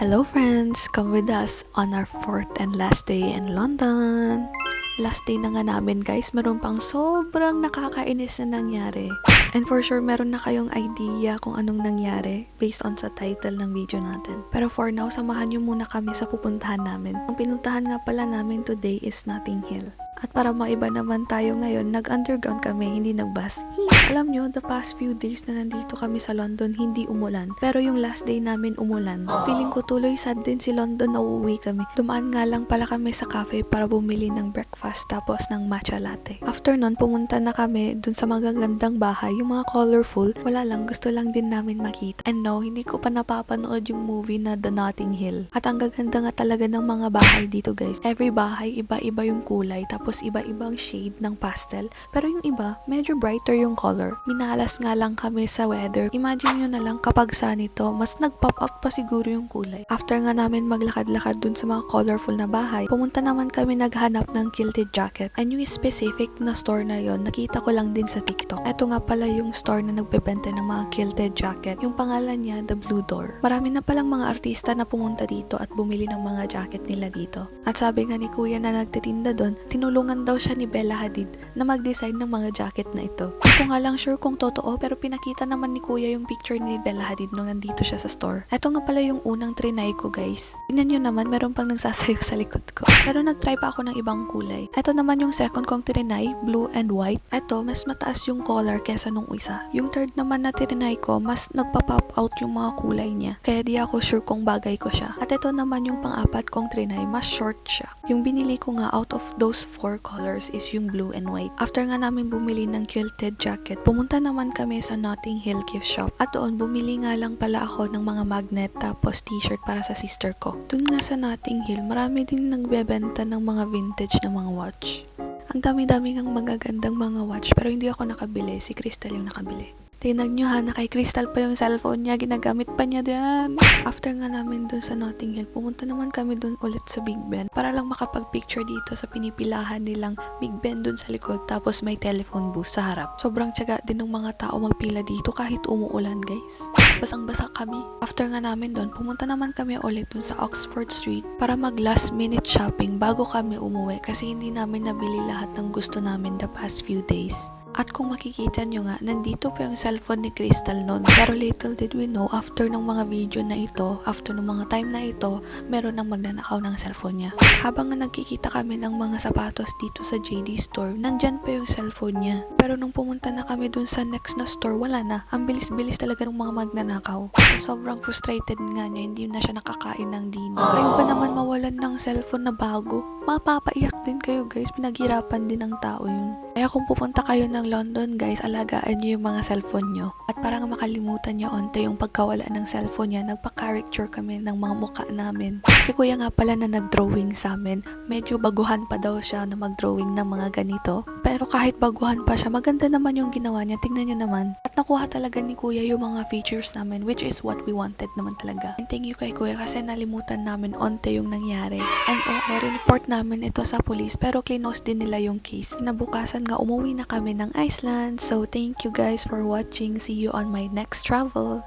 Hello friends! Come with us on our fourth and last day in London. Last day na nga namin guys, meron pang sobrang nakakainis na nangyari. And for sure, meron na kayong idea kung anong nangyari based on sa title ng video natin. Pero for now, samahan nyo muna kami sa pupuntahan namin. Ang pinuntahan nga pala namin today is Notting Hill. At para maiba naman tayo ngayon, nag-underground kami, hindi nag-bus. Alam nyo, the past few days na nandito kami sa London, hindi umulan. Pero yung last day namin umulan. Feeling ko tuloy sad din si London na uuwi kami. Dumaan nga lang pala kami sa cafe para bumili ng breakfast tapos ng matcha latte. After nun, pumunta na kami dun sa magagandang bahay, yung mga colorful. Wala lang, gusto lang din namin makita. And no, hindi ko pa napapanood yung movie na The Notting Hill. At ang gaganda nga talaga ng mga bahay dito guys. Every bahay, iba-iba yung kulay. Tapos iba-ibang shade ng pastel. Pero yung iba, medyo brighter yung color. Minalas nga lang kami sa weather. Imagine nyo na lang kapag sunny to, mas nag-pop up pa siguro yung kulay. After nga namin maglakad-lakad dun sa mga colorful na bahay, pumunta naman kami naghanap ng kilted jacket. And yung specific na store na yon, nakita ko lang din sa TikTok. Ito nga pala yung store na nagbebenta ng mga kilted jacket. Yung pangalan niya, The Blue Door. Marami na palang mga artista na pumunta dito at bumili ng mga jacket nila dito. At sabi nga ni kuya na nagtitinda doon, tinulungan daw siya ni Bella Hadid na mag-design ng mga jacket na ito. Hindi ko nga lang sure kung totoo pero pinakita naman ni kuya yung picture ni Bella Hadid nung nandito siya sa store. Ito nga pala yung unang trinay ko guys. Tingnan nyo naman, meron pang nagsasayaw sa likod ko. Pero nagtry pa ako ng ibang kulay. Ito naman yung second kong trinay, blue and white. Ito, mas mataas yung color kesa nung isa. Yung third naman na trinay ko, mas nagpa-pop out yung mga kulay niya. Kaya di ako sure kung bagay ko siya. At ito naman yung pang-apat kong trinay, mas short siya. Yung binili ko nga out of those four colors is yung blue and white. After nga namin bumili ng quilted jacket, pumunta naman kami sa Notting Hill gift shop. At doon, bumili nga lang pala ako ng mga magnet tapos t-shirt para sa sister ko. Doon nga sa Notting Hill, marami din nagbebenta ng mga vintage na mga watch. Ang dami-dami ng magagandang mga watch pero hindi ako nakabili. Si Crystal yung nakabili. Tingnan nyo ha, na kay Crystal pa yung cellphone niya, ginagamit pa niya dyan. After nga namin dun sa Notting Hill, pumunta naman kami dun ulit sa Big Ben para lang makapag-picture dito sa pinipilahan nilang Big Ben dun sa likod tapos may telephone booth sa harap. Sobrang tiyaga din ng mga tao magpila dito kahit umuulan guys. Basang-basa kami. After nga namin dun, pumunta naman kami ulit dun sa Oxford Street para mag last minute shopping bago kami umuwi kasi hindi namin nabili lahat ng gusto namin the past few days. At kung makikita nyo nga, nandito pa yung cellphone ni Crystal noon. Pero little did we know, after ng mga video na ito, after ng mga time na ito, meron nang magnanakaw ng cellphone niya. Habang nga nagkikita kami ng mga sapatos dito sa JD store, nandyan pa yung cellphone niya. Pero nung pumunta na kami dun sa next na store, wala na. Ang bilis-bilis talaga ng mga magnanakaw. So, sobrang frustrated nga niya, hindi na siya nakakain ng dinner. Kayo ba naman mawalan ng cellphone na bago? Mapapaiyak din kayo guys, pinaghirapan din ng tao yun. Kaya kung pupunta kayo ng London guys, alagaan nyo yung mga cellphone nyo. At para nga makalimutan nyo onte yung pagkawala ng cellphone niya, nagpa-caricature kami ng mga mukha namin. Si kuya nga pala na nag-drawing sa amin, medyo baguhan pa daw siya na mag-drawing ng mga ganito. Pero kahit baguhan pa siya, maganda naman yung ginawa niya, tingnan nyo naman. At nakuha talaga ni kuya yung mga features namin, which is what we wanted naman talaga. And thank you kay kuya kasi nalimutan namin onte yung nangyari. And report namin ito sa police pero close din nila yung case. Nabukasan nga umuwi na kami ng Iceland. So thank you guys for watching. See you on my next travel.